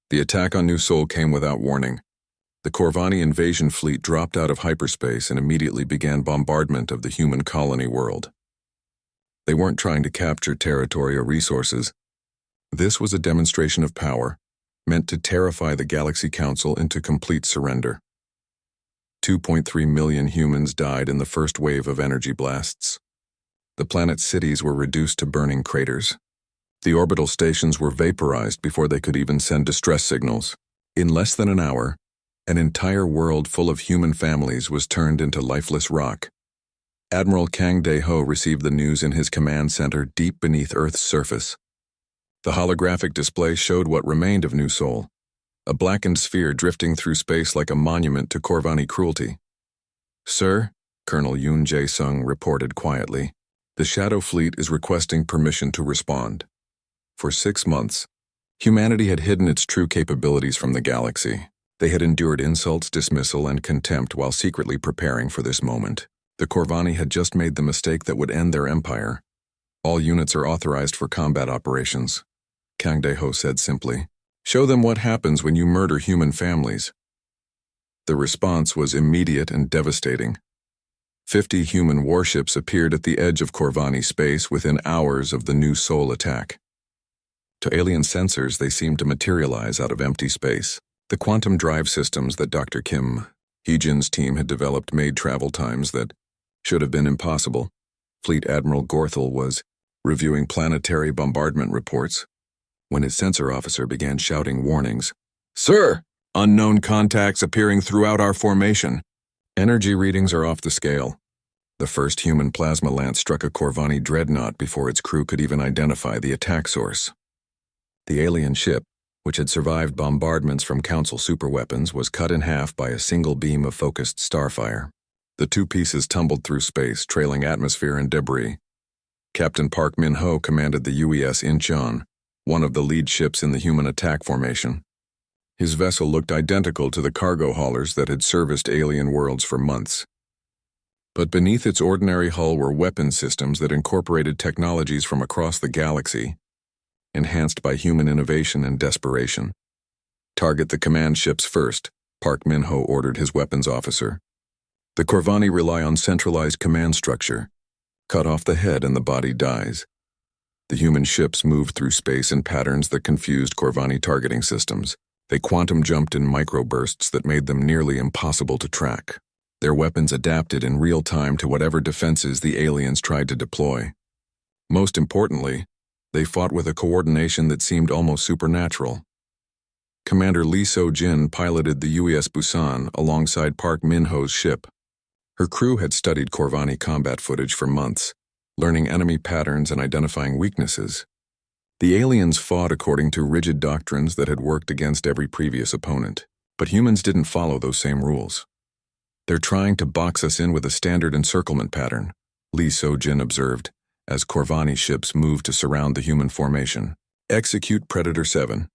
The attack on New Sol came without warning. The Corvani invasion fleet dropped out of hyperspace and immediately began bombardment of the human colony world. They weren't trying to capture territory or resources. This was a demonstration of power, meant to terrify the Galaxy Council into complete surrender. 2.3 million humans died in the first wave of energy blasts. The planet's cities were reduced to burning craters. The orbital stations were vaporized before they could even send distress signals. In less than an hour, an entire world full of human families was turned into lifeless rock. Admiral Kang Dae-ho received the news in his command center deep beneath Earth's surface. The holographic display showed what remained of New Sol, a blackened sphere drifting through space like a monument to Corvani cruelty. "Sir," Colonel Yoon Jae-sung reported quietly, "the Shadow Fleet is requesting permission to respond." For 6 months, humanity had hidden its true capabilities from the galaxy. They had endured insults, dismissal, and contempt while secretly preparing for this moment. The Corvani had just made the mistake that would end their empire. "All units are authorized for combat operations," Kang Dae-ho said simply. "Show them what happens when you murder human families." The response was immediate and devastating. 50 human warships appeared at the edge of Corvani space within hours of the New Sol attack. To alien sensors, they seemed to materialize out of empty space. The quantum drive systems that Dr. Kim Hee-jin's team had developed made travel times that should have been impossible. Fleet Admiral Gorthel was reviewing planetary bombardment reports when his sensor officer began shouting warnings. "Sir! Unknown contacts appearing throughout our formation. Energy readings are off the scale." The first human plasma lance struck a Corvani dreadnought before its crew could even identify the attack source. The alien ship, which had survived bombardments from Council superweapons, was cut in half by a single beam of focused starfire. The two pieces tumbled through space, trailing atmosphere and debris. Captain Park Min-ho commanded the UES Incheon, one of the lead ships in the human attack formation. His vessel looked identical to the cargo haulers that had serviced alien worlds for months. But beneath its ordinary hull were weapon systems that incorporated technologies from across the galaxy, enhanced by human innovation and desperation. "Target the command ships first," Park Min-ho ordered his weapons officer. "The Corvani rely on centralized command structure. Cut off the head and the body dies." The human ships moved through space in patterns that confused Corvani targeting systems. They quantum jumped in microbursts that made them nearly impossible to track. Their weapons adapted in real time to whatever defenses the aliens tried to deploy. Most importantly, they fought with a coordination that seemed almost supernatural. Commander Lee So-jin piloted the UES Busan alongside Park Min-ho's ship. Her crew had studied Corvani combat footage for months, learning enemy patterns and identifying weaknesses. The aliens fought according to rigid doctrines that had worked against every previous opponent. But humans didn't follow those same rules. "They're trying to box us in with a standard encirclement pattern," Lee So-jin observed, as Corvani ships moved to surround the human formation. "Execute Predator 7.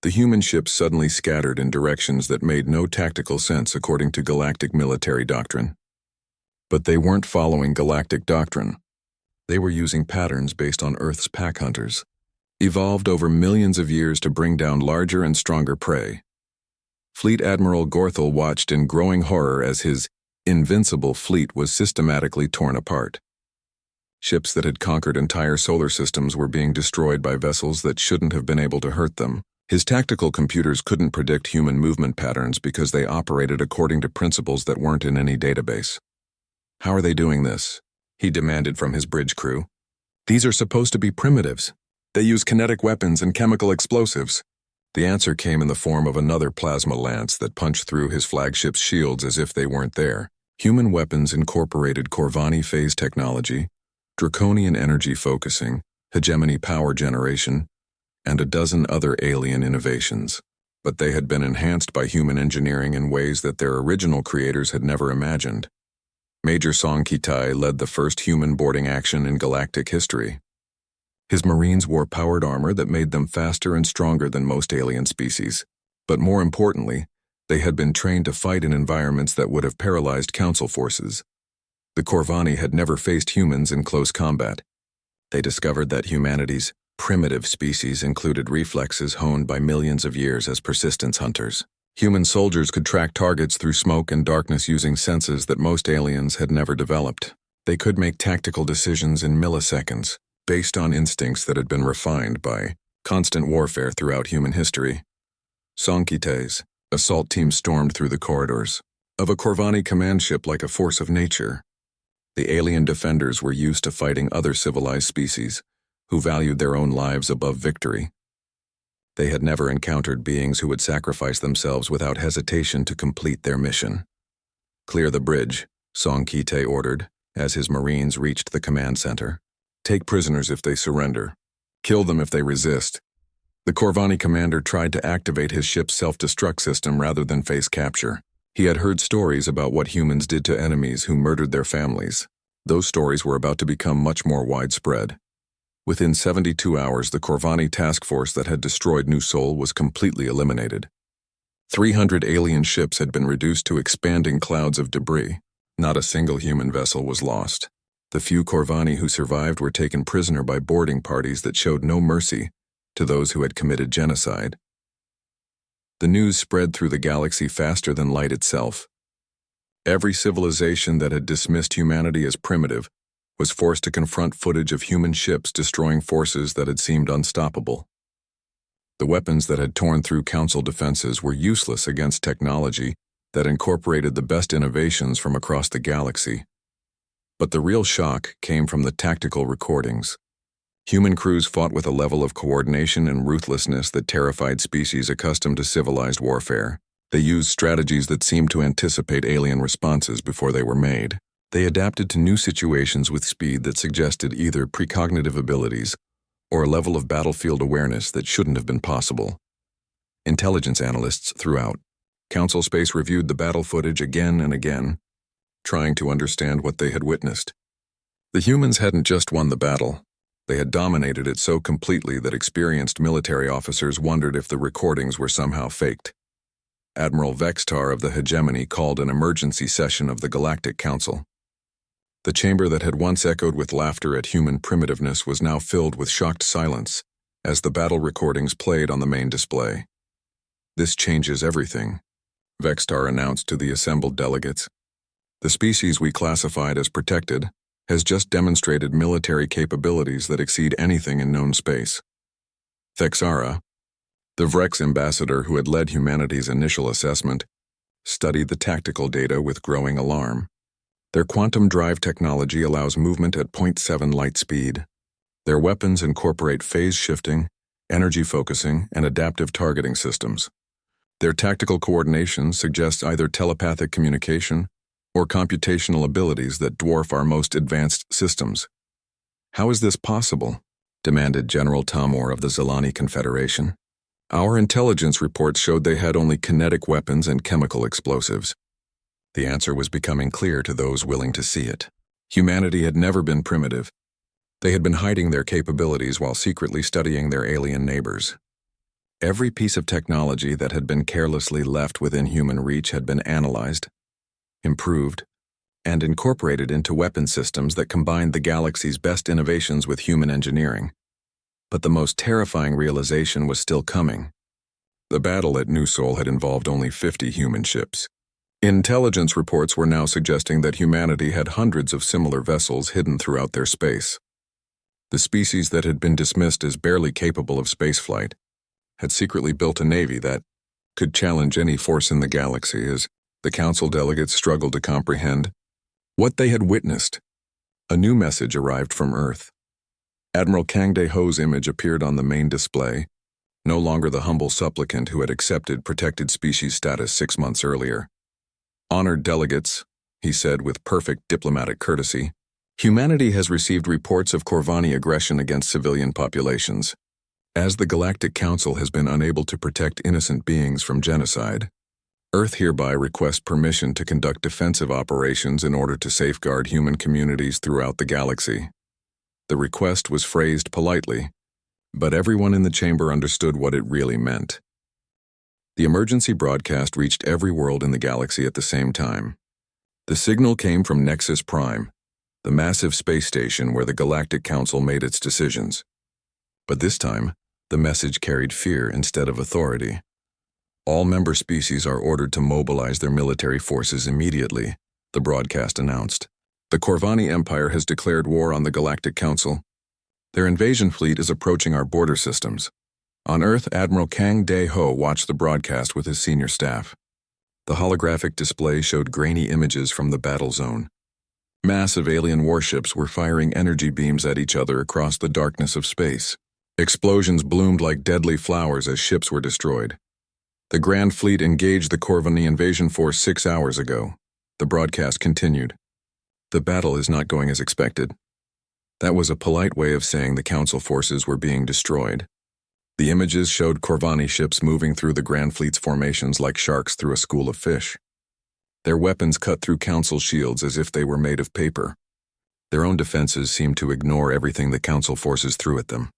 The human ships suddenly scattered in directions that made no tactical sense according to galactic military doctrine. But they weren't following galactic doctrine. They were using patterns based on Earth's pack hunters, evolved over millions of years to bring down larger and stronger prey. Fleet Admiral Gorthel watched in growing horror as his invincible fleet was systematically torn apart. Ships that had conquered entire solar systems were being destroyed by vessels that shouldn't have been able to hurt them. His tactical computers couldn't predict human movement patterns because they operated according to principles that weren't in any database. "How are they doing this?" he demanded from his bridge crew. "These are supposed to be primitives. They use kinetic weapons and chemical explosives." The answer came in the form of another plasma lance that punched through his flagship's shields as if they weren't there. Human weapons incorporated Corvani phase technology, draconian energy focusing, hegemony power generation, and a dozen other alien innovations. But they had been enhanced by human engineering in ways that their original creators had never imagined. Major Song Ki-tai led the first human boarding action in galactic history. His Marines wore powered armor that made them faster and stronger than most alien species. But more importantly, they had been trained to fight in environments that would have paralyzed Council forces. The Corvani had never faced humans in close combat. They discovered that humanity's Primitive species included reflexes honed by millions of years as persistence hunters. Human soldiers could track targets through smoke and darkness using senses that most aliens had never developed. They could make tactical decisions in milliseconds, based on instincts that had been refined by constant warfare throughout human history. Sankites, assault teams stormed through the corridors of a Corvani command ship like a force of nature. The alien defenders were used to fighting other civilized species, who valued their own lives above victory. They had never encountered beings who would sacrifice themselves without hesitation to complete their mission. "Clear the bridge," Songkite ordered, as his Marines reached the command center. "Take prisoners if they surrender. Kill them if they resist." The Corvani commander tried to activate his ship's self-destruct system rather than face capture. He had heard stories about what humans did to enemies who murdered their families. Those stories were about to become much more widespread. Within 72 hours, the Corvani task force that had destroyed New Sol was completely eliminated. 300 alien ships had been reduced to expanding clouds of debris. Not a single human vessel was lost. The few Corvani who survived were taken prisoner by boarding parties that showed no mercy to those who had committed genocide. The news spread through the galaxy faster than light itself. Every civilization that had dismissed humanity as primitive was forced to confront footage of human ships destroying forces that had seemed unstoppable. The weapons that had torn through Council defenses were useless against technology that incorporated the best innovations from across the galaxy. But the real shock came from the tactical recordings. Human crews fought with a level of coordination and ruthlessness that terrified species accustomed to civilized warfare. They used strategies that seemed to anticipate alien responses before they were made. They adapted to new situations with speed that suggested either precognitive abilities or a level of battlefield awareness that shouldn't have been possible. Intelligence analysts throughout Council space reviewed the battle footage again and again, trying to understand what they had witnessed. The humans hadn't just won the battle. They had dominated it so completely that experienced military officers wondered if the recordings were somehow faked. Admiral Vextar of the Hegemony called an emergency session of the Galactic Council. The chamber that had once echoed with laughter at human primitiveness was now filled with shocked silence as the battle recordings played on the main display. "This changes everything," Vextar announced to the assembled delegates. "The species we classified as protected has just demonstrated military capabilities that exceed anything in known space." Thexara, the Vrex ambassador who had led humanity's initial assessment, studied the tactical data with growing alarm. Their quantum drive technology allows movement at 0.7 light speed. Their weapons incorporate phase shifting, energy focusing, and adaptive targeting systems. Their tactical coordination suggests either telepathic communication or computational abilities that dwarf our most advanced systems. "How is this possible?" demanded General Tamor of the Zilani Confederation. "Our intelligence reports showed they had only kinetic weapons and chemical explosives." The answer was becoming clear to those willing to see it. Humanity had never been primitive. They had been hiding their capabilities while secretly studying their alien neighbors. Every piece of technology that had been carelessly left within human reach had been analyzed, improved, and incorporated into weapon systems that combined the galaxy's best innovations with human engineering. But the most terrifying realization was still coming. The battle at New Sol had involved only 50 human ships. Intelligence reports were now suggesting that humanity had hundreds of similar vessels hidden throughout their space. The species that had been dismissed as barely capable of spaceflight had secretly built a navy that could challenge any force in the galaxy as the council delegates struggled to comprehend what they had witnessed. A new message arrived from Earth. Admiral Kang De-Ho's image appeared on the main display, no longer the humble supplicant who had accepted protected species status 6 months earlier. "Honored delegates," he said with perfect diplomatic courtesy, "humanity has received reports of Corvani aggression against civilian populations. As the Galactic Council has been unable to protect innocent beings from genocide, Earth hereby requests permission to conduct defensive operations in order to safeguard human communities throughout the galaxy." The request was phrased politely, but everyone in the chamber understood what it really meant. The emergency broadcast reached every world in the galaxy at the same time. The signal came from Nexus Prime, the massive space station where the Galactic Council made its decisions. But this time, the message carried fear instead of authority. All member species are ordered to mobilize their military forces immediately, the broadcast announced. The Corvani Empire has declared war on the Galactic Council. Their invasion fleet is approaching our border systems. On Earth, Admiral Kang Dae-ho watched the broadcast with his senior staff. The holographic display showed grainy images from the battle zone. Massive alien warships were firing energy beams at each other across the darkness of space. Explosions bloomed like deadly flowers as ships were destroyed. The Grand Fleet engaged the Corvani invasion force 6 hours ago. The broadcast continued. The battle is not going as expected. That was a polite way of saying the Council forces were being destroyed. The images showed Corvani ships moving through the Grand Fleet's formations like sharks through a school of fish. Their weapons cut through Council shields as if they were made of paper. Their own defenses seemed to ignore everything the Council forces threw at them.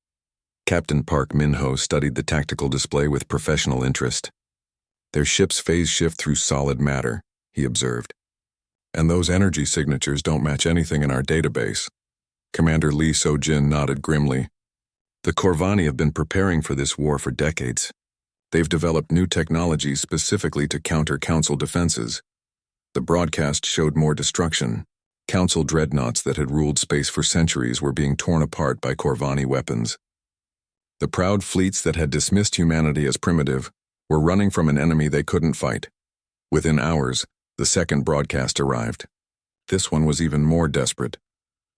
Captain Park Min-ho studied the tactical display with professional interest. Their ships phase shift through solid matter, he observed. And those energy signatures don't match anything in our database. Commander Lee So-jin nodded grimly. The Corvani have been preparing for this war for decades. They've developed new technologies specifically to counter Council defenses. The broadcast showed more destruction. Council dreadnoughts that had ruled space for centuries were being torn apart by Corvani weapons. The proud fleets that had dismissed humanity as primitive were running from an enemy they couldn't fight. Within hours, the second broadcast arrived. This one was even more desperate.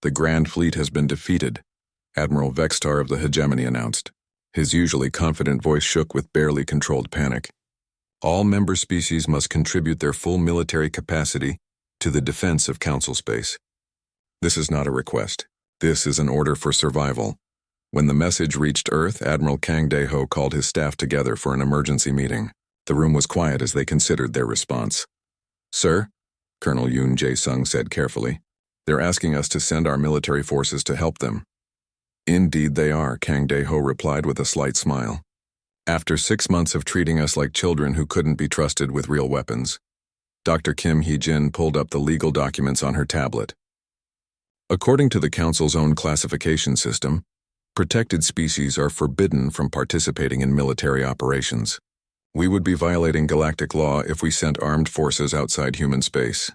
The Grand Fleet has been defeated, Admiral Vextar of the Hegemony announced. His usually confident voice shook with barely controlled panic. All member species must contribute their full military capacity to the defense of Council space. This is not a request. This is an order for survival. When the message reached Earth, Admiral Kang Dae-ho called his staff together for an emergency meeting. The room was quiet as they considered their response. "Sir," Colonel Yoon Jae-sung said carefully, "they're asking us to send our military forces to help them." "Indeed they are," Kang Dae-ho replied with a slight smile. "After 6 months of treating us like children who couldn't be trusted with real weapons." Dr. Kim Hee-jin pulled up the legal documents on her tablet. According to the Council's own classification system, protected species are forbidden from participating in military operations. We would be violating galactic law if we sent armed forces outside human space.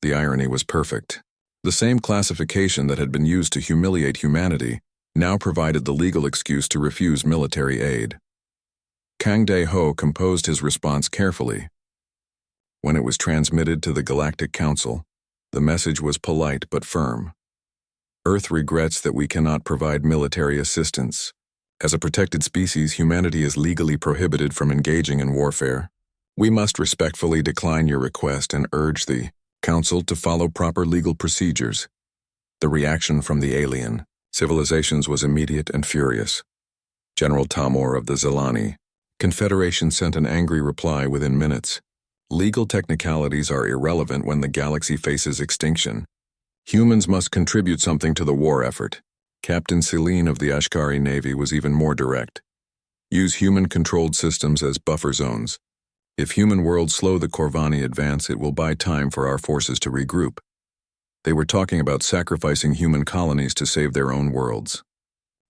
The irony was perfect. The same classification that had been used to humiliate humanity now provided the legal excuse to refuse military aid. Kang Dae-ho composed his response carefully. When it was transmitted to the Galactic Council, the message was polite but firm. Earth regrets that we cannot provide military assistance. As a protected species, humanity is legally prohibited from engaging in warfare. We must respectfully decline your request and urge the Council to follow proper legal procedures. The reaction from the alien civilizations was immediate and furious. General Tamor of the Zelani Confederation sent an angry reply within minutes. Legal technicalities are irrelevant when the galaxy faces extinction. Humans must contribute something to the war effort. Captain Celine of the Ashkari Navy was even more direct. Use human-controlled systems as buffer zones. If human worlds slow the Corvani advance, it will buy time for our forces to regroup. They were talking about sacrificing human colonies to save their own worlds.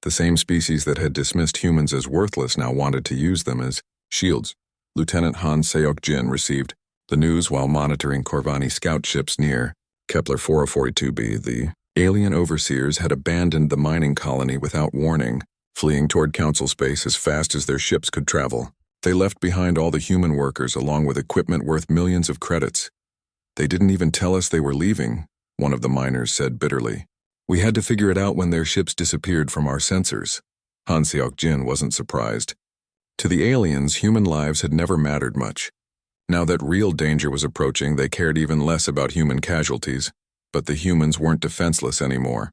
The same species that had dismissed humans as worthless now wanted to use them as shields. Lieutenant Han Seok-jin received the news while monitoring Corvani scout ships near Kepler 4042b. The alien overseers had abandoned the mining colony without warning, fleeing toward Council space as fast as their ships could travel. They left behind all the human workers along with equipment worth millions of credits. "They didn't even tell us they were leaving," one of the miners said bitterly. "We had to figure it out when their ships disappeared from our sensors." Han Seok-jin wasn't surprised. To the aliens, human lives had never mattered much. Now that real danger was approaching, they cared even less about human casualties, but the humans weren't defenseless anymore.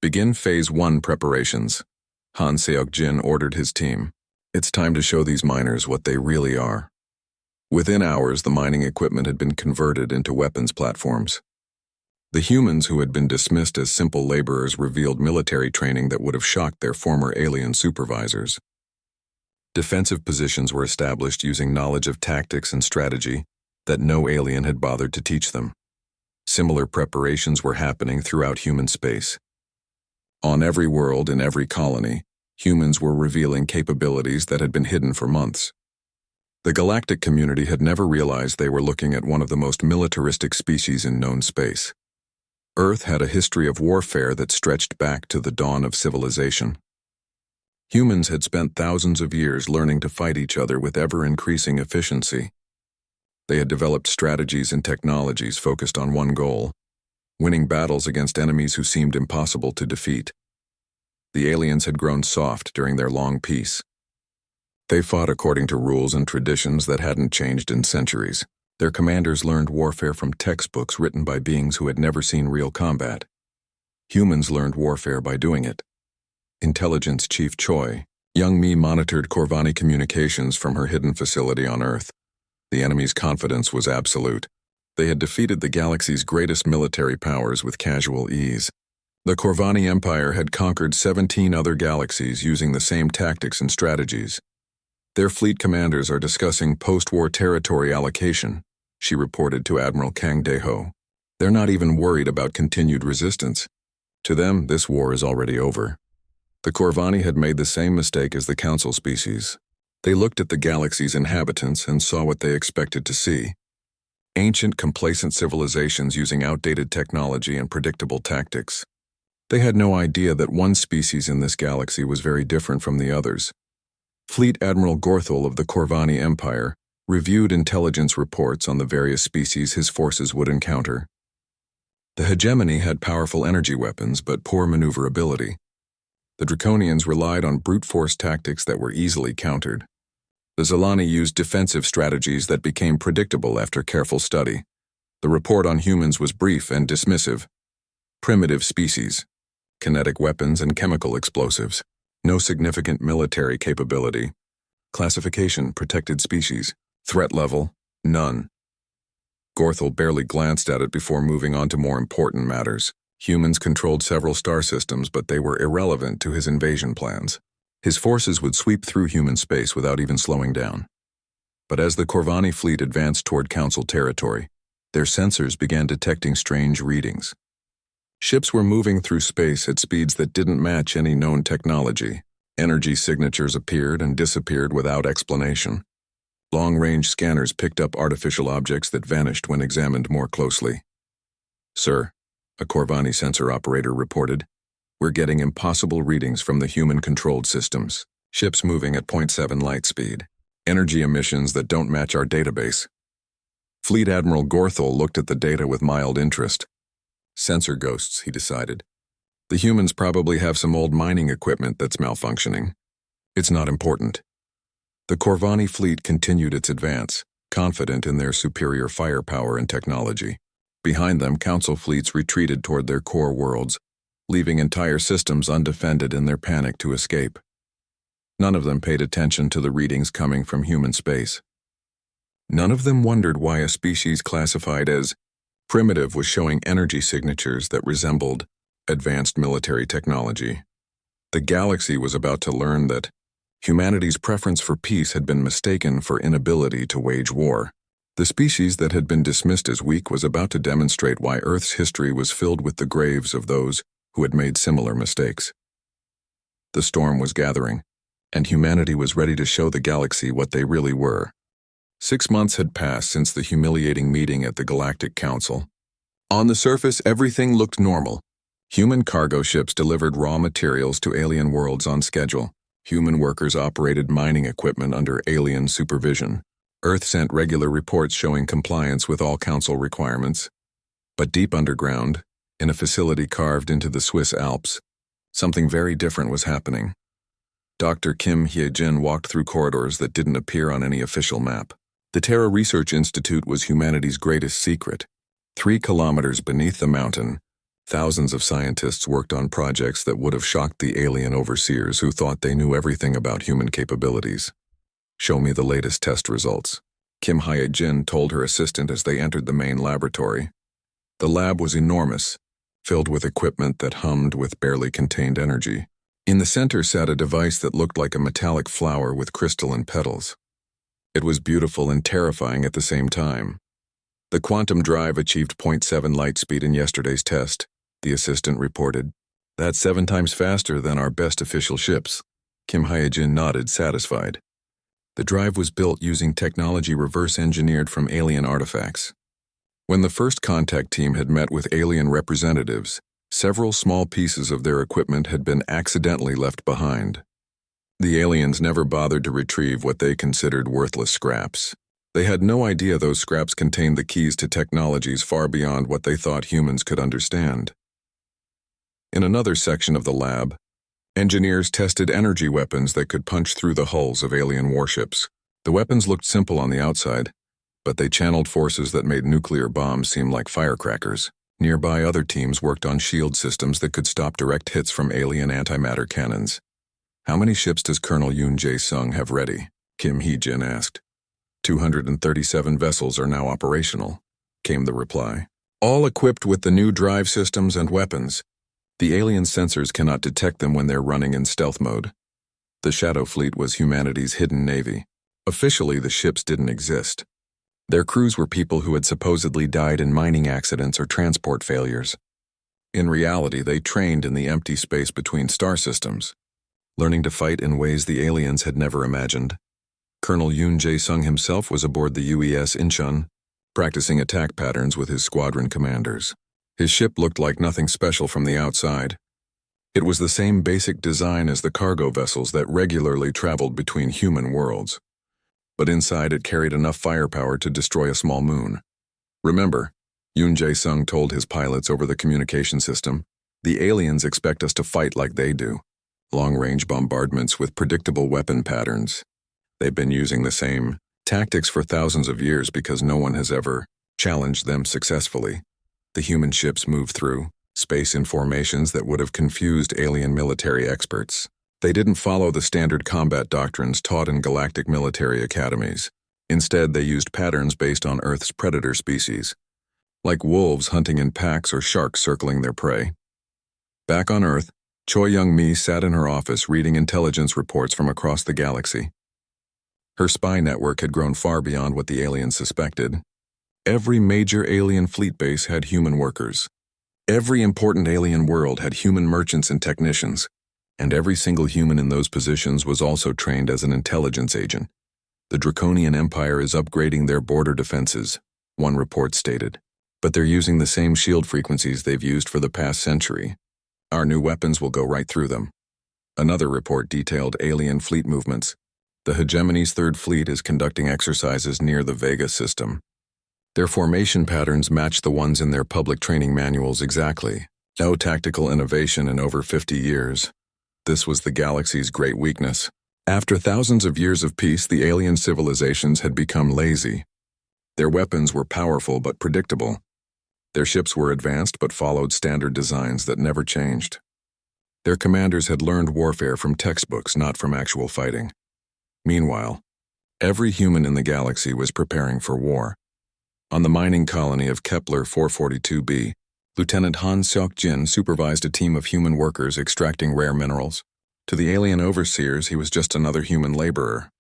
"Begin Phase 1 preparations," Han Seok-jin ordered his team. "It's time to show these miners what they really are." Within hours, the mining equipment had been converted into weapons platforms. The humans who had been dismissed as simple laborers revealed military training that would have shocked their former alien supervisors. Defensive positions were established using knowledge of tactics and strategy that no alien had bothered to teach them. Similar preparations were happening throughout human space. On every world, in every colony, humans were revealing capabilities that had been hidden for months. The galactic community had never realized they were looking at one of the most militaristic species in known space. Earth had a history of warfare that stretched back to the dawn of civilization. Humans had spent thousands of years learning to fight each other with ever-increasing efficiency. They had developed strategies and technologies focused on one goal: winning battles against enemies who seemed impossible to defeat. The aliens had grown soft during their long peace. They fought according to rules and traditions that hadn't changed in centuries. Their commanders learned warfare from textbooks written by beings who had never seen real combat. Humans learned warfare by doing it. Intelligence Chief Choi, young Mi monitored Corvani communications from her hidden facility on Earth. The enemy's confidence was absolute. They had defeated the galaxy's greatest military powers with casual ease. The Corvani Empire had conquered 17 other galaxies using the same tactics and strategies. Their fleet commanders are discussing post-war territory allocation, she reported to Admiral Kang Dae-ho. They're not even worried about continued resistance. To them, this war is already over. The Corvani had made the same mistake as the Council species. They looked at the galaxy's inhabitants and saw what they expected to see. Ancient, complacent civilizations using outdated technology and predictable tactics. They had no idea that one species in this galaxy was very different from the others. Fleet Admiral Gorthel of the Corvani Empire reviewed intelligence reports on the various species his forces would encounter. The hegemony had powerful energy weapons but poor maneuverability. The Draconians relied on brute force tactics that were easily countered. The Zilani used defensive strategies that became predictable after careful study. The report on humans was brief and dismissive. Primitive species, kinetic weapons and chemical explosives, no significant military capability. Classification: protected species. Threat level: none. Gorthel barely glanced at it before moving on to more important matters. Humans controlled several star systems, but they were irrelevant to his invasion plans. His forces would sweep through human space without even slowing down. But as the Corvani fleet advanced toward Council territory, their sensors began detecting strange readings. Ships were moving through space at speeds that didn't match any known technology. Energy signatures appeared and disappeared without explanation. Long-range scanners picked up artificial objects that vanished when examined more closely. "Sir," a Corvani sensor operator reported, "we're getting impossible readings from the human-controlled systems. Ships moving at 0.7 light speed. Energy emissions that don't match our database." Fleet Admiral Gorthel looked at the data with mild interest. Sensor ghosts, he decided. The humans probably have some old mining equipment that's malfunctioning. It's not important. The Corvani fleet continued its advance, confident in their superior firepower and technology. Behind them, Council fleets retreated toward their core worlds, leaving entire systems undefended in their panic to escape. None of them paid attention to the readings coming from human space. None of them wondered why a species classified as primitive was showing energy signatures that resembled advanced military technology. The galaxy was about to learn that humanity's preference for peace had been mistaken for inability to wage war. The species that had been dismissed as weak was about to demonstrate why Earth's history was filled with the graves of those who had made similar mistakes. The storm was gathering, and humanity was ready to show the galaxy what they really were. 6 months had passed since the humiliating meeting at the Galactic Council. On the surface, everything looked normal. Human cargo ships delivered raw materials to alien worlds on schedule. Human workers operated mining equipment under alien supervision. Earth sent regular reports showing compliance with all Council requirements. But deep underground, in a facility carved into the Swiss Alps, something very different was happening. Dr. Kim Hye-jin walked through corridors that didn't appear on any official map. The Terra Research Institute was humanity's greatest secret. 3 kilometers beneath the mountain, thousands of scientists worked on projects that would have shocked the alien overseers who thought they knew everything about human capabilities. "Show me the latest test results," Kim Hye-jin told her assistant as they entered the main laboratory. The lab was enormous, filled with equipment that hummed with barely contained energy. In the center sat a device that looked like a metallic flower with crystalline petals. It was beautiful and terrifying at the same time. The quantum drive achieved 0.7 light speed in yesterday's test, the assistant reported. That's 7 times faster than our best official ships. Kim Hyejin nodded, satisfied. The drive was built using technology reverse-engineered from alien artifacts. When the first contact team had met with alien representatives, several small pieces of their equipment had been accidentally left behind. The aliens never bothered to retrieve what they considered worthless scraps. They had no idea those scraps contained the keys to technologies far beyond what they thought humans could understand. In another section of the lab, engineers tested energy weapons that could punch through the hulls of alien warships. The weapons looked simple on the outside, but they channeled forces that made nuclear bombs seem like firecrackers. Nearby, other teams worked on shield systems that could stop direct hits from alien antimatter cannons. "How many ships does Colonel Yoon Jae-sung have ready?" Kim Hee-jin asked. 237 vessels are now operational, came the reply. All equipped with the new drive systems and weapons. The alien sensors cannot detect them when they're running in stealth mode. The Shadow Fleet was humanity's hidden navy. Officially, the ships didn't exist. Their crews were people who had supposedly died in mining accidents or transport failures. In reality, they trained in the empty space between star systems, learning to fight in ways the aliens had never imagined. Colonel Yoon Jae-sung himself was aboard the UES Incheon, practicing attack patterns with his squadron commanders. His ship looked like nothing special from the outside. It was the same basic design as the cargo vessels that regularly traveled between human worlds. But inside it carried enough firepower to destroy a small moon. Remember, Yoon Jae-sung told his pilots over the communication system, "The aliens expect us to fight like they do. Long-range bombardments with predictable weapon patterns. They've been using the same tactics for thousands of years because no one has ever challenged them successfully. The human ships moved through space in formations that would have confused alien military experts. They didn't follow the standard combat doctrines taught in galactic military academies. Instead, they used patterns based on Earth's predator species, like wolves hunting in packs or sharks circling their prey." Back on Earth, Choi Young-mi sat in her office reading intelligence reports from across the galaxy. Her spy network had grown far beyond what the aliens suspected. Every major alien fleet base had human workers. Every important alien world had human merchants and technicians, and every single human in those positions was also trained as an intelligence agent. "The Draconian Empire is upgrading their border defenses," one report stated, "but they're using the same shield frequencies they've used for the past century. Our new weapons will go right through them." Another report detailed alien fleet movements. "The Hegemony's Third Fleet is conducting exercises near the Vega system. Their formation patterns match the ones in their public training manuals exactly. No tactical innovation in over 50 years. This was the galaxy's great weakness. After thousands of years of peace, the alien civilizations had become lazy. Their weapons were powerful but predictable. Their ships were advanced but followed standard designs that never changed. Their commanders had learned warfare from textbooks, not from actual fighting. Meanwhile, every human in the galaxy was preparing for war. On the mining colony of Kepler 442b, Lieutenant Han Seok-jin supervised a team of human workers extracting rare minerals. To the alien overseers, he was just another human laborer.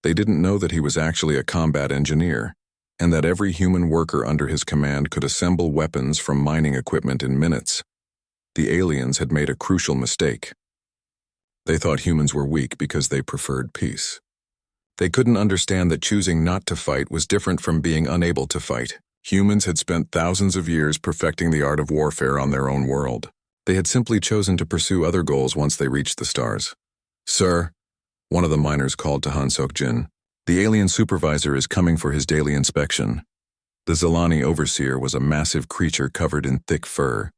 They didn't know that he was actually a combat engineer, and that every human worker under his command could assemble weapons from mining equipment in minutes. The aliens had made a crucial mistake. They thought humans were weak because they preferred peace. They couldn't understand that choosing not to fight was different from being unable to fight. Humans had spent thousands of years perfecting the art of warfare on their own world. They had simply chosen to pursue other goals once they reached the stars. "Sir," one of the miners called to Han Seok-jin, "the alien supervisor is coming for his daily inspection." The Zilani overseer was a massive creature covered in thick fur.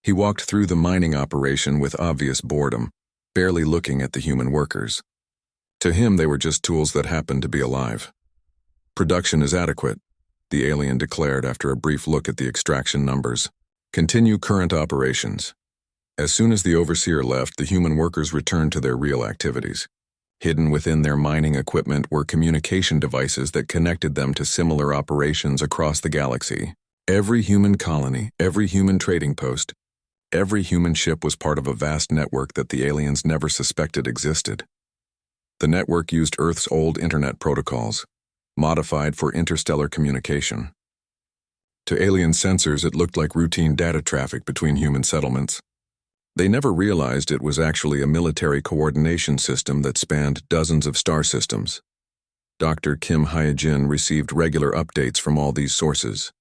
He walked through the mining operation with obvious boredom, barely looking at the human workers. To him, they were just tools that happened to be alive. "Production is adequate," the alien declared after a brief look at the extraction numbers. "Continue current operations." As soon as the overseer left, the human workers returned to their real activities. Hidden within their mining equipment were communication devices that connected them to similar operations across the galaxy. Every human colony, every human trading post, every human ship was part of a vast network that the aliens never suspected existed. The network used Earth's old internet protocols, modified for interstellar communication. To alien sensors, it looked like routine data traffic between human settlements. They never realized it was actually a military coordination system that spanned dozens of star systems. Dr. Kim Hyejin received regular updates from all these sources.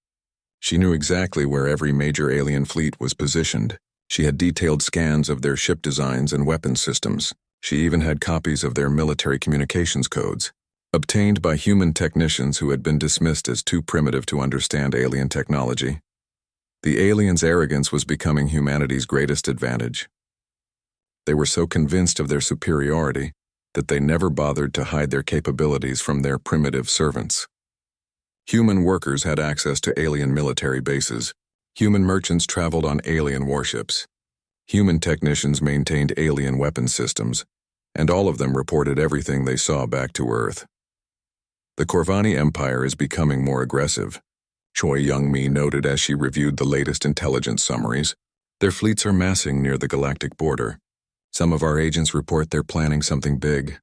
She knew exactly where every major alien fleet was positioned. She had detailed scans of their ship designs and weapons systems. She even had copies of their military communications codes, obtained by human technicians who had been dismissed as too primitive to understand alien technology. The aliens' arrogance was becoming humanity's greatest advantage. They were so convinced of their superiority that they never bothered to hide their capabilities from their primitive servants. Human workers had access to alien military bases. Human merchants traveled on alien warships. Human technicians maintained alien weapon systems, and all of them reported everything they saw back to Earth. The Corvani Empire is becoming more aggressive, Choi Young-mi noted as she reviewed the latest intelligence summaries. Their fleets are massing near the galactic border. Some of our agents report they're planning something big.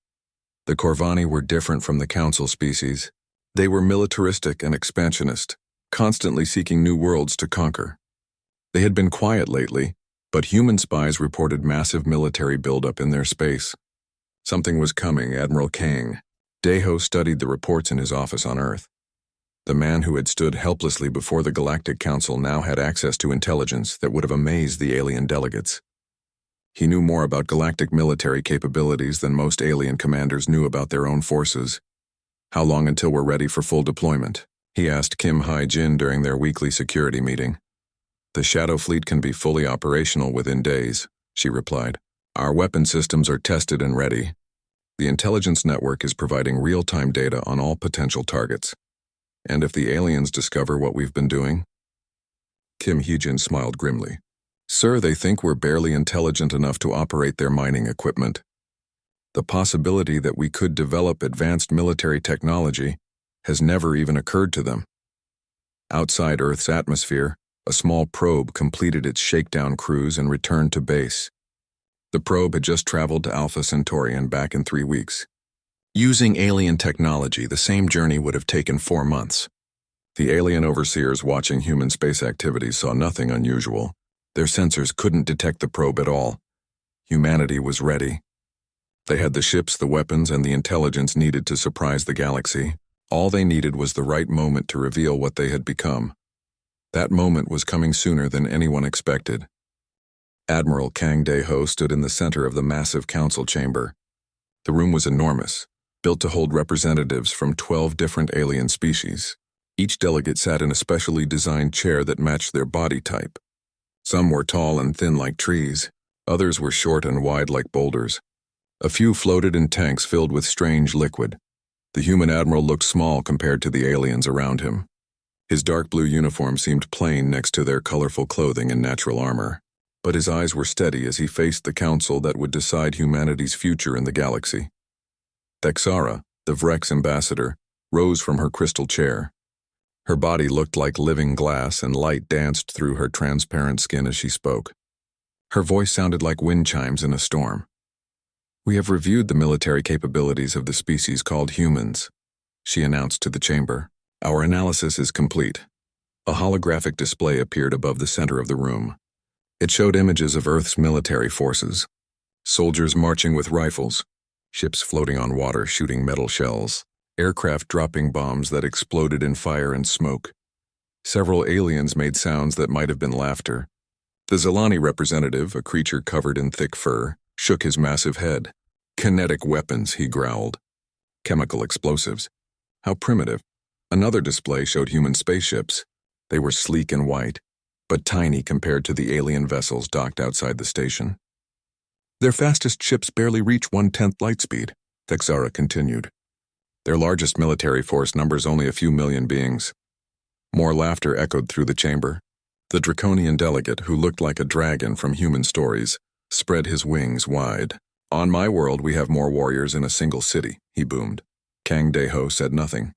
The Corvani were different from the Council species. They were militaristic and expansionist, constantly seeking new worlds to conquer. They had been quiet lately, but human spies reported massive military buildup in their space. Something was coming, Admiral Kang. Daeho studied the reports in his office on Earth. The man who had stood helplessly before the Galactic Council now had access to intelligence that would have amazed the alien delegates. He knew more about galactic military capabilities than most alien commanders knew about their own forces. How long until we're ready for full deployment? He asked Kim Hyejin during their weekly security meeting. The Shadow Fleet can be fully operational within days, she replied. Our weapon systems are tested and ready. The intelligence network is providing real-time data on all potential targets. And if the aliens discover what we've been doing? Kim Hyejin smiled grimly. Sir, they think we're barely intelligent enough to operate their mining equipment. The possibility that we could develop advanced military technology has never even occurred to them. Outside Earth's atmosphere, a small probe completed its shakedown cruise and returned to base. The probe had just traveled to Alpha Centauri and back in 3 weeks. Using alien technology, the same journey would have taken 4 months. The alien overseers watching human space activities saw nothing unusual. Their sensors couldn't detect the probe at all. Humanity was ready. They had the ships, the weapons, and the intelligence needed to surprise the galaxy. All they needed was the right moment to reveal what they had become. That moment was coming sooner than anyone expected. Admiral Kang Daeho stood in the center of the massive council chamber. The room was enormous, built to hold representatives from 12 different alien species. Each delegate sat in a specially designed chair that matched their body type. Some were tall and thin like trees. Others were short and wide like boulders. A few floated in tanks filled with strange liquid. The human admiral looked small compared to the aliens around him. His dark blue uniform seemed plain next to their colorful clothing and natural armor, but his eyes were steady as he faced the council that would decide humanity's future in the galaxy. Thexara, the Vrex ambassador, rose from her crystal chair. Her body looked like living glass and light danced through her transparent skin as she spoke. Her voice sounded like wind chimes in a storm. We have reviewed the military capabilities of the species called humans, she announced to the chamber. Our analysis is complete. A holographic display appeared above the center of the room. It showed images of Earth's military forces. Soldiers marching with rifles, ships floating on water shooting metal shells, aircraft dropping bombs that exploded in fire and smoke. Several aliens made sounds that might have been laughter. The Zilani representative, a creature covered in thick fur, shook his massive head. Kinetic weapons, he growled. Chemical explosives. How primitive. Another display showed human spaceships. They were sleek and white, but tiny compared to the alien vessels docked outside the station. Their fastest ships barely reach 1/10 light speed, Thexara continued. Their largest military force numbers only a few million beings. More laughter echoed through the chamber. The draconian delegate, who looked like a dragon from Human Stories, spread his wings wide. On my world, we have more warriors in a single city, he boomed. Kang Daeho said nothing.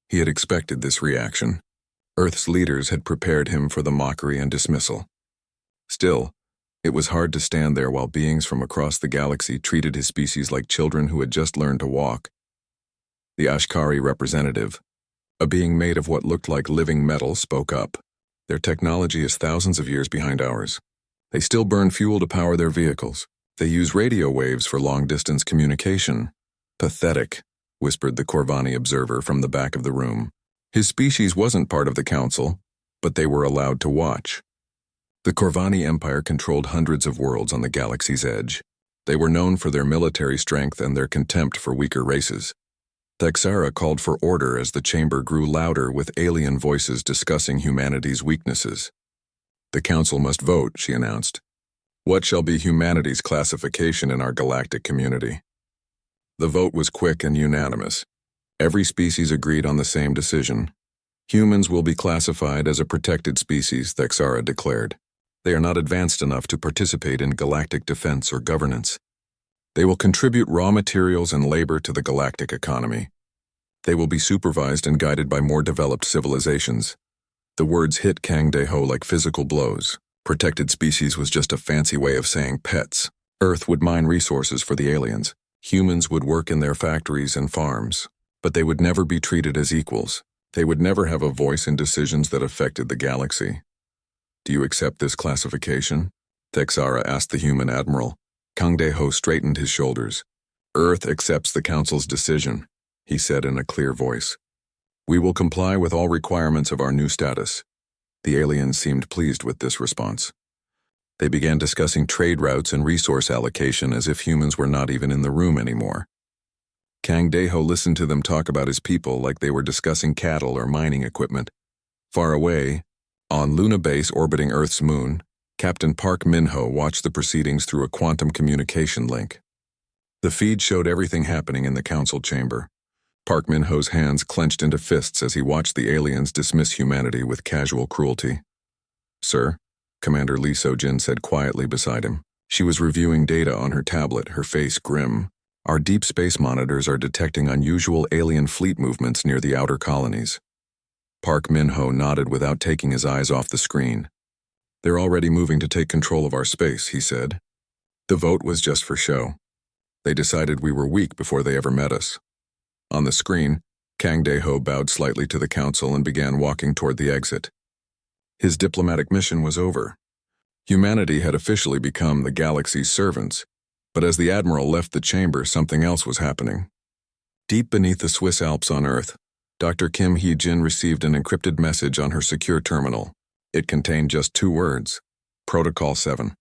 He had expected this reaction. Earth's leaders had prepared him for the mockery and dismissal. Still, it was hard to stand there while beings from across the galaxy treated his species like children who had just learned to walk. The Ashkari representative, a being made of what looked like living metal, spoke up. Their technology is thousands of years behind ours. They still burn fuel to power their vehicles. They use radio waves for long-distance communication. Pathetic, whispered the Corvani observer from the back of the room. His species wasn't part of the council, but they were allowed to watch. The Corvani Empire controlled hundreds of worlds on the galaxy's edge. They were known for their military strength and their contempt for weaker races. Thexara called for order as the chamber grew louder with alien voices discussing humanity's weaknesses. The council must vote, she announced. What shall be humanity's classification in our galactic community? The vote was quick and unanimous. Every species agreed on the same decision. Humans will be classified as a protected species, Thexara declared. They are not advanced enough to participate in galactic defense or governance. They will contribute raw materials and labor to the galactic economy. They will be supervised and guided by more developed civilizations. The words hit Kang Deho like physical blows. Protected species was just a fancy way of saying pets. Earth would mine resources for the aliens. Humans would work in their factories and farms. But they would never be treated as equals. They would never have a voice in decisions that affected the galaxy. Do you accept this classification? Thexara asked the human admiral. Kang Deho straightened his shoulders. Earth accepts the council's decision, he said in a clear voice. We will comply with all requirements of our new status. The aliens seemed pleased with this response. They began discussing trade routes and resource allocation as if humans were not even in the room anymore. Kang Deho listened to them talk about his people like they were discussing cattle or mining equipment. Far away, on Luna Base orbiting Earth's moon, Captain Park Min-ho watched the proceedings through a quantum communication link. The feed showed everything happening in the council chamber. Park Min-ho's hands clenched into fists as he watched the aliens dismiss humanity with casual cruelty. Sir, Commander Lee So-jin said quietly beside him. She was reviewing data on her tablet, her face grim. Our deep space monitors are detecting unusual alien fleet movements near the outer colonies. Park Min-ho nodded without taking his eyes off the screen. They're already moving to take control of our space, he said. The vote was just for show. They decided we were weak before they ever met us. On the screen, Kang Deho bowed slightly to the council and began walking toward the exit. His diplomatic mission was over. Humanity had officially become the galaxy's servants, but as the admiral left the chamber, something else was happening. Deep beneath the Swiss Alps on Earth, Dr. Kim Hee-jin received an encrypted message on her secure terminal. It contained just 2 words, Protocol 7.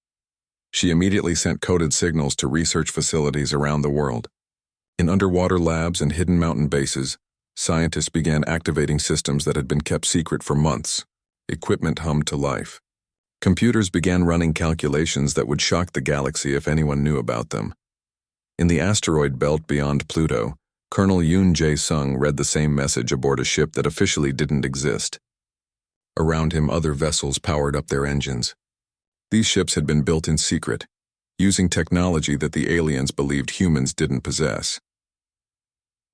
She immediately sent coded signals to research facilities around the world. In underwater labs and hidden mountain bases, scientists began activating systems that had been kept secret for months. Equipment hummed to life. Computers began running calculations that would shock the galaxy if anyone knew about them. In the asteroid belt beyond Pluto, Colonel Yoon Jae-sung read the same message aboard a ship that officially didn't exist. Around him, other vessels powered up their engines. These ships had been built in secret, using technology that the aliens believed humans didn't possess.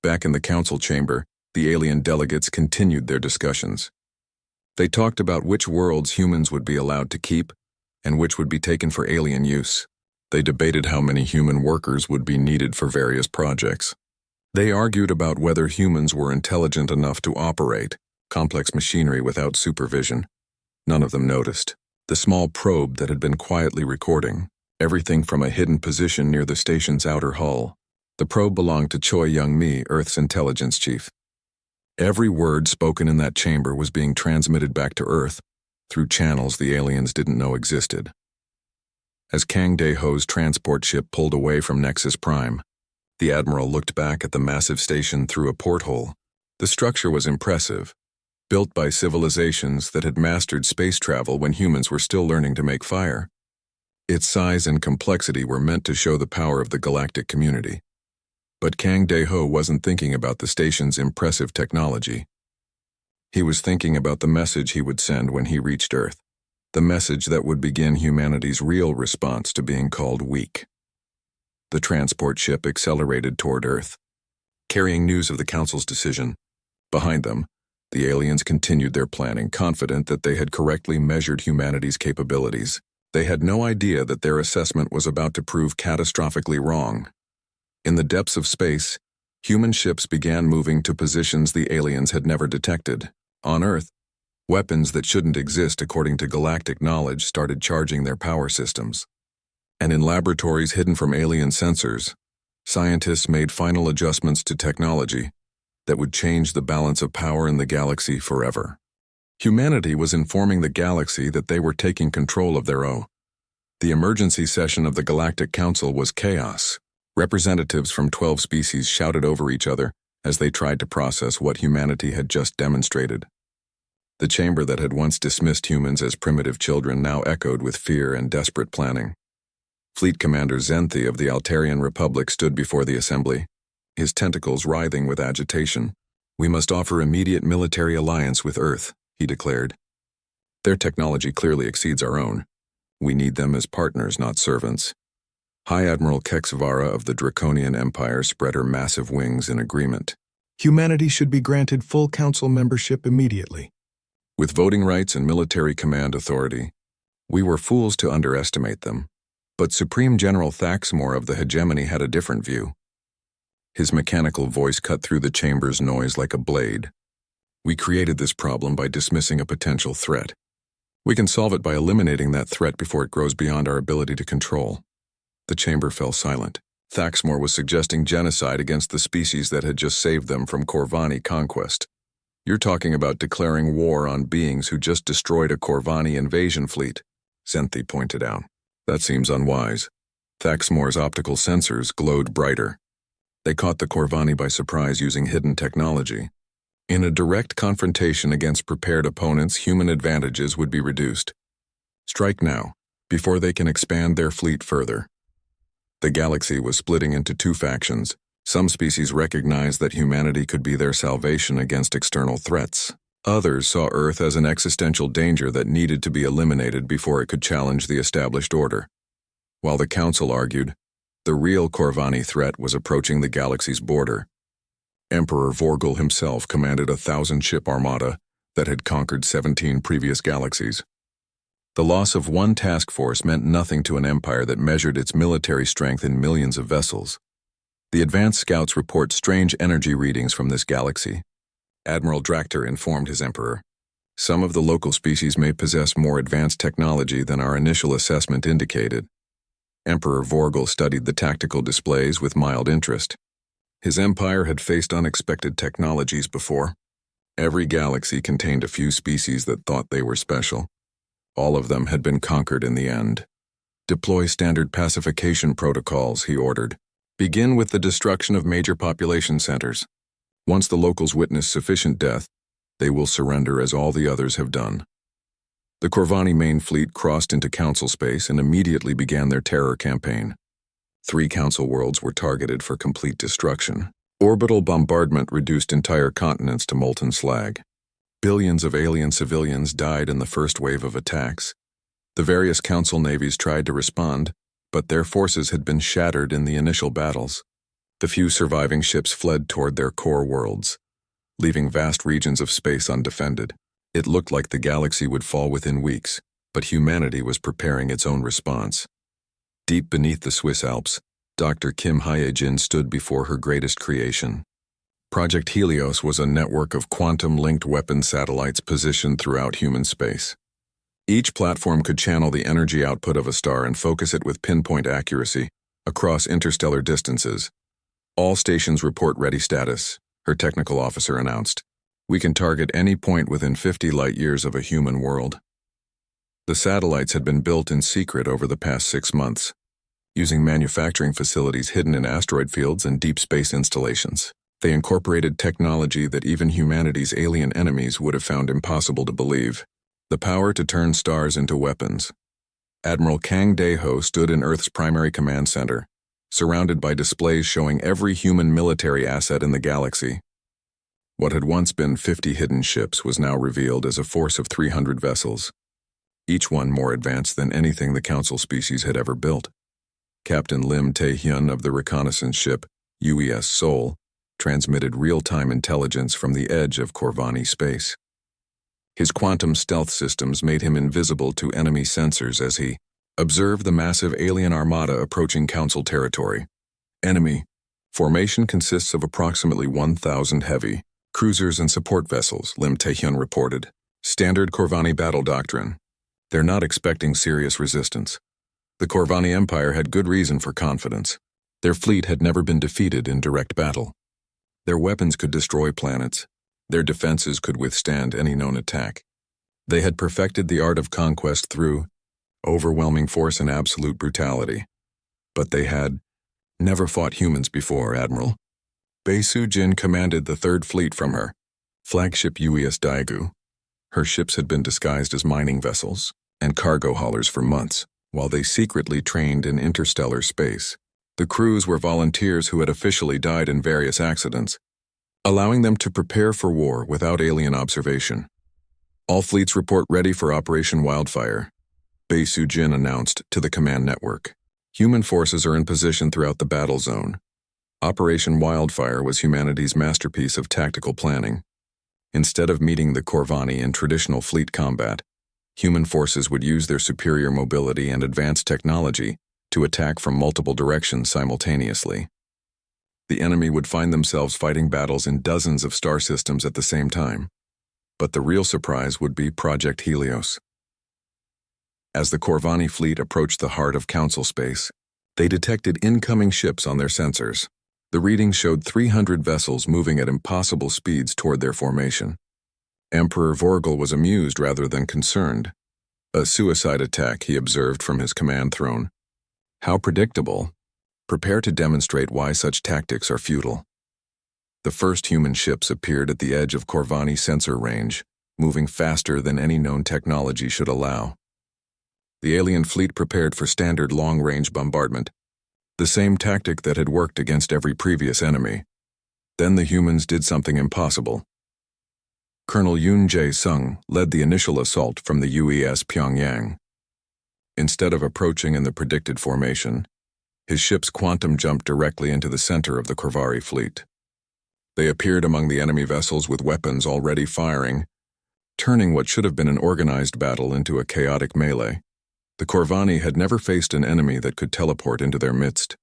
Back in the council chamber, the alien delegates continued their discussions. They talked about which worlds humans would be allowed to keep and which would be taken for alien use. They debated how many human workers would be needed for various projects. They argued about whether humans were intelligent enough to operate complex machinery without supervision. None of them noticed. The small probe that had been quietly recording everything from a hidden position near the station's outer hull. The probe belonged to Choi Young-mi, Earth's intelligence chief. Every word spoken in that chamber was being transmitted back to Earth through channels the aliens didn't know existed. As Kang Deho's transport ship pulled away from Nexus Prime, the admiral looked back at the massive station through a porthole. The structure was impressive, built by civilizations that had mastered space travel when humans were still learning to make fire. Its size and complexity were meant to show the power of the galactic community. But Kang Deho wasn't thinking about the station's impressive technology. He was thinking about the message he would send when he reached Earth, the message that would begin humanity's real response to being called weak. The transport ship accelerated toward Earth, carrying news of the Council's decision. Behind them, the aliens continued their planning, confident that they had correctly measured humanity's capabilities. They had no idea that their assessment was about to prove catastrophically wrong. In the depths of space, human ships began moving to positions the aliens had never detected. On Earth, Weapons that shouldn't exist according to galactic knowledge started charging their power systems. And in laboratories hidden from alien sensors, scientists made final adjustments to technology that would change the balance of power in the galaxy forever. Humanity was informing the galaxy that they were taking control of their own. The emergency session of the Galactic Council was chaos. Representatives from 12 species shouted over each other as they tried to process what humanity had just demonstrated. The chamber that had once dismissed humans as primitive children now echoed with fear and desperate planning. Fleet Commander Zenthi of the Altarian Republic stood before the assembly, his tentacles writhing with agitation. "We must offer immediate military alliance with Earth," he declared. "Their technology clearly exceeds our own. We need them as partners, not servants." High Admiral Kexvara of the Draconian Empire spread her massive wings in agreement. "Humanity should be granted full council membership immediately." With voting rights and military command authority, we were fools to underestimate them. But Supreme General Thaxmore of the hegemony had a different view. His mechanical voice cut through the chamber's noise like a blade. "We created this problem by dismissing a potential threat. We can solve it by eliminating that threat before it grows beyond our ability to control." The chamber fell silent. Thaxmore was suggesting genocide against the species that had just saved them from Corvani conquest. "You're talking about declaring war on beings who just destroyed a Corvani invasion fleet," Zenthi pointed out. "That seems unwise." Thaxmore's optical sensors glowed brighter. They caught the Corvani by surprise using hidden technology. In a direct confrontation against prepared opponents, human advantages would be reduced. Strike now, before they can expand their fleet further. The galaxy was splitting into two factions. Some species recognized that humanity could be their salvation against external threats. Others saw Earth as an existential danger that needed to be eliminated before it could challenge the established order. While the Council argued, the real Corvani threat was approaching the galaxy's border. Emperor Vorgel himself commanded a 1,000-ship armada that had conquered 17 previous galaxies. The loss of one task force meant nothing to an empire that measured its military strength in millions of vessels. The advanced scouts report strange energy readings from this galaxy. Admiral Drakter informed his emperor. "Some of the local species may possess more advanced technology than our initial assessment indicated." Emperor Vorgel studied the tactical displays with mild interest. His empire had faced unexpected technologies before. Every galaxy contained a few species that thought they were special. All of them had been conquered in the end. "Deploy standard pacification protocols," he ordered. "Begin with the destruction of major population centers. Once the locals witness sufficient death, they will surrender as all the others have done." The Corvani main fleet crossed into Council space and immediately began their terror campaign. 3 Council worlds were targeted for complete destruction. Orbital bombardment reduced entire continents to molten slag. Billions of alien civilians died in the first wave of attacks. The various Council navies tried to respond, but their forces had been shattered in the initial battles. The few surviving ships fled toward their core worlds, leaving vast regions of space undefended. It looked like the galaxy would fall within weeks, but humanity was preparing its own response. Deep beneath the Swiss Alps, Dr. Kim Hyejin stood before her greatest creation. Project Helios was a network of quantum-linked weapon satellites positioned throughout human space. Each platform could channel the energy output of a star and focus it with pinpoint accuracy across interstellar distances. "All stations report ready status," her technical officer announced. "We can target any point within 50 light-years of a human world." The satellites had been built in secret over the past 6 months, using manufacturing facilities hidden in asteroid fields and deep space installations. They incorporated technology that even humanity's alien enemies would have found impossible to believe. The power to turn stars into weapons. Admiral Kang Daeho stood in Earth's primary command center, surrounded by displays showing every human military asset in the galaxy. What had once been 50 hidden ships was now revealed as a force of 300 vessels, each one more advanced than anything the Council species had ever built. Captain Lim Tae-hyun of the reconnaissance ship UES Seoul transmitted real-time intelligence from the edge of Corvani space. His quantum stealth systems made him invisible to enemy sensors as he observed the massive alien armada approaching Council territory. Enemy formation consists of approximately 1,000 heavy cruisers and support vessels, Lim Tae-hyun reported. Standard Corvani battle doctrine. They're not expecting serious resistance. The Corvani Empire had good reason for confidence. Their fleet had never been defeated in direct battle. Their weapons could destroy planets. Their defenses could withstand any known attack. They had perfected the art of conquest through overwhelming force and absolute brutality. But they had never fought humans before, Admiral. Bei Su-jin commanded the Third Fleet from her flagship UES Daegu. Her ships had been disguised as mining vessels and cargo haulers for months, while they secretly trained in interstellar space. The crews were volunteers who had officially died in various accidents, allowing them to prepare for war without alien observation. All fleets report ready for Operation Wildfire, Bei Su-jin announced to the command network. Human forces are in position throughout the battle zone. Operation Wildfire was humanity's masterpiece of tactical planning. Instead of meeting the Corvani in traditional fleet combat, human forces would use their superior mobility and advanced technology to attack from multiple directions simultaneously. The enemy would find themselves fighting battles in dozens of star systems at the same time. But the real surprise would be Project Helios. As the Corvani fleet approached the heart of Council space, they detected incoming ships on their sensors. The readings showed 300 vessels moving at impossible speeds toward their formation. Emperor Vorgel was amused rather than concerned. A suicide attack, he observed from his command throne. How predictable. Prepare to demonstrate why such tactics are futile. The first human ships appeared at the edge of Corvani sensor range, moving faster than any known technology should allow. The alien fleet prepared for standard long-range bombardment, the same tactic that had worked against every previous enemy. Then the humans did something impossible. Colonel Yoon Jae-sung led the initial assault from the UES Pyongyang. Instead of approaching in the predicted formation, his ships quantum jumped directly into the center of the Corvari fleet. They appeared among the enemy vessels with weapons already firing, turning what should have been an organized battle into a chaotic melee. The Corvani had never faced an enemy that could teleport into their midst.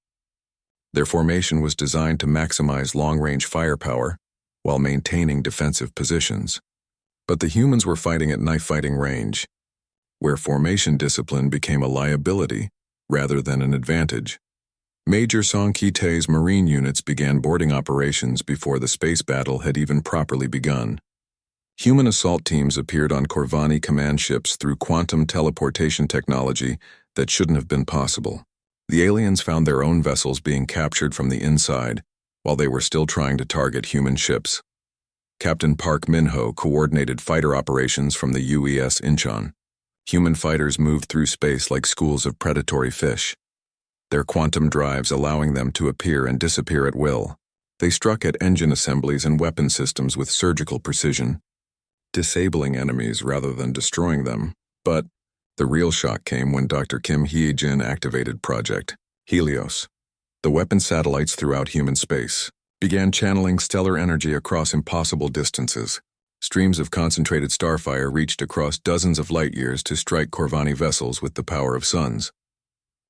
Their formation was designed to maximize long-range firepower while maintaining defensive positions. But the humans were fighting at knife-fighting range, where formation discipline became a liability rather than an advantage. Major Song Ki-tae's marine units began boarding operations before the space battle had even properly begun. Human assault teams appeared on Corvani command ships through quantum teleportation technology that shouldn't have been possible. The aliens found their own vessels being captured from the inside while they were still trying to target human ships. Captain Park Min-ho coordinated fighter operations from the UES Incheon. Human fighters moved through space like schools of predatory fish, their quantum drives allowing them to appear and disappear at will. They struck at engine assemblies and weapon systems with surgical precision, disabling enemies rather than destroying them. But the real shock came when Dr. Kim Hee-jin activated Project Helios. The weapon satellites throughout human space began channeling stellar energy across impossible distances. Streams of concentrated starfire reached across dozens of light-years to strike Corvani vessels with the power of suns.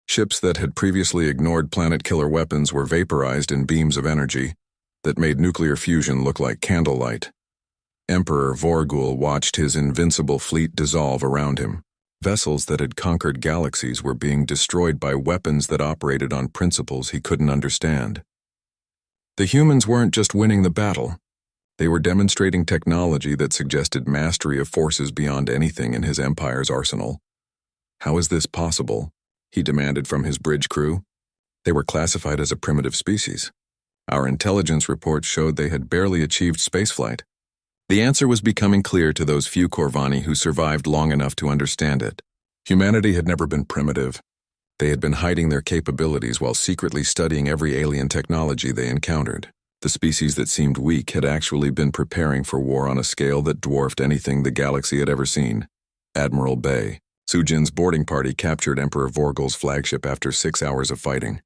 Ships that had previously ignored planet-killer weapons were vaporized in beams of energy that made nuclear fusion look like candlelight. Emperor Vorgul watched his invincible fleet dissolve around him. Vessels that had conquered galaxies were being destroyed by weapons that operated on principles he couldn't understand. The humans weren't just winning the battle. They were demonstrating technology that suggested mastery of forces beyond anything in his empire's arsenal. How is this possible? He demanded from his bridge crew. They were classified as a primitive species. Our intelligence reports showed they had barely achieved spaceflight. The answer was becoming clear to those few Corvani who survived long enough to understand it. Humanity had never been primitive. They had been hiding their capabilities while secretly studying every alien technology they encountered. The species that seemed weak had actually been preparing for war on a scale that dwarfed anything the galaxy had ever seen. Admiral Bei Su-jin's boarding party captured Emperor Vorgul's flagship after 6 hours of fighting.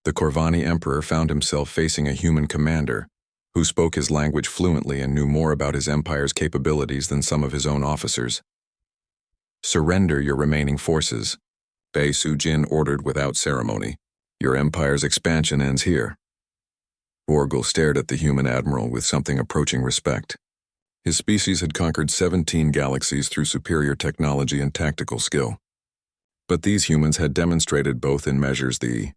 The Corvani Emperor found himself facing a human commander who spoke his language fluently and knew more about his empire's capabilities than some of his own officers. "Surrender your remaining forces," Bei Su-jin ordered without ceremony. "Your empire's expansion ends here." Vorgul stared at the human admiral with something approaching respect. His species had conquered 17 galaxies through superior technology and tactical skill. But these humans had demonstrated both in measures the